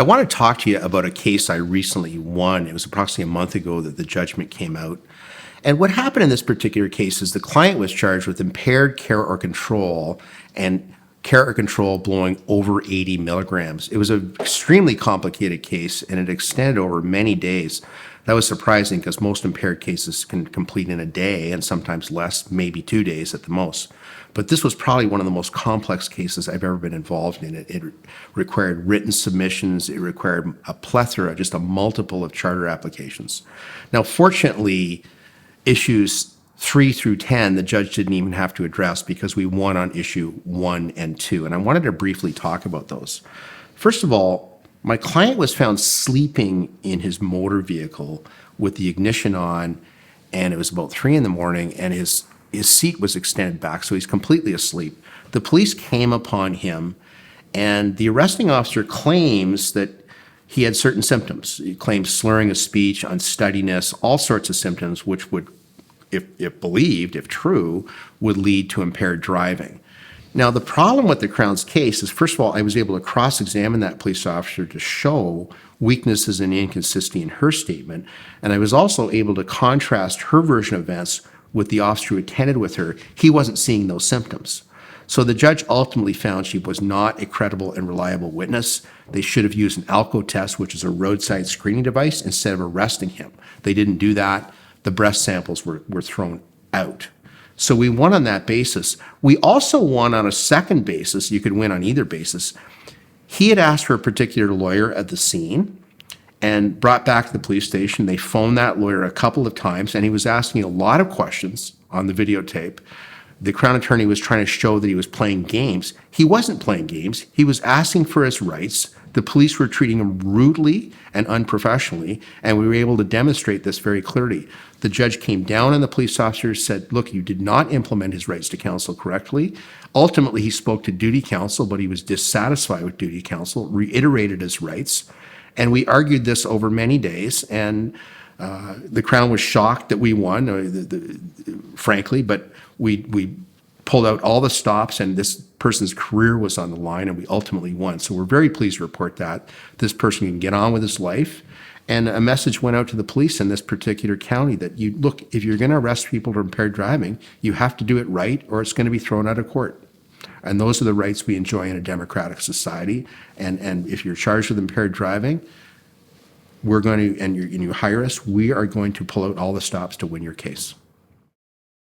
I want to talk to you about a case I recently won. It was approximately a month ago that the judgment came out. And what happened in this particular case is the client was charged with impaired care or control and care or control blowing over 80 milligrams. It was an extremely complicated case and it extended over many days. That was surprising because most impaired cases can complete in a day and sometimes less, maybe 2 days at the most. But this was probably one of the most complex cases I've ever been involved in. It required written submissions. It required a plethora, just a multiple of charter applications. Now, fortunately, issues 3 through 10, the judge didn't even have to address because we won on issue 1 and 2. And I wanted to briefly talk about those. First of all, my client was found sleeping in his motor vehicle with the ignition on, and it was about 3 in the morning, and his seat was extended back, so he's completely asleep. The police came upon him, and the arresting officer claims that he had certain symptoms. He claims slurring of speech, unsteadiness, all sorts of symptoms, which would, if believed, if true, would lead to impaired driving. Now, the problem with the Crown's case is, first of all, I was able to cross-examine that police officer to show weaknesses and inconsistency in her statement, and I was also able to contrast her version of events with the officer who attended with her. He wasn't seeing those symptoms. So the judge ultimately found she was not a credible and reliable witness. They should have used an ALCO test, which is a roadside screening device, instead of arresting him. They didn't do that. The breath samples were thrown out. So we won on that basis. We also won on a second basis. You could win on either basis. He had asked for a particular lawyer at the scene and brought back to the police station. They phoned that lawyer a couple of times, and he was asking a lot of questions on the videotape. The Crown attorney was trying to show that he was playing games. He wasn't playing games. He was asking for his rights. The police were treating him rudely and unprofessionally, and we were able to demonstrate this very clearly. The judge came down on the police officer, said, look, you did not implement his rights to counsel correctly. Ultimately, he spoke to duty counsel, but he was dissatisfied with duty counsel, reiterated his rights. And we argued this over many days, and the Crown was shocked that we won, frankly, but we pulled out all the stops, and this person's career was on the line, and we ultimately won. So we're very pleased to report that this person can get on with his life. And a message went out to the police in this particular county that, look, if you're going to arrest people for impaired driving, you have to do it right, or it's going to be thrown out of court. And those are the rights we enjoy in a democratic society. And if you're charged with impaired driving, we're going to, and you hire us, we are going to pull out all the stops to win your case.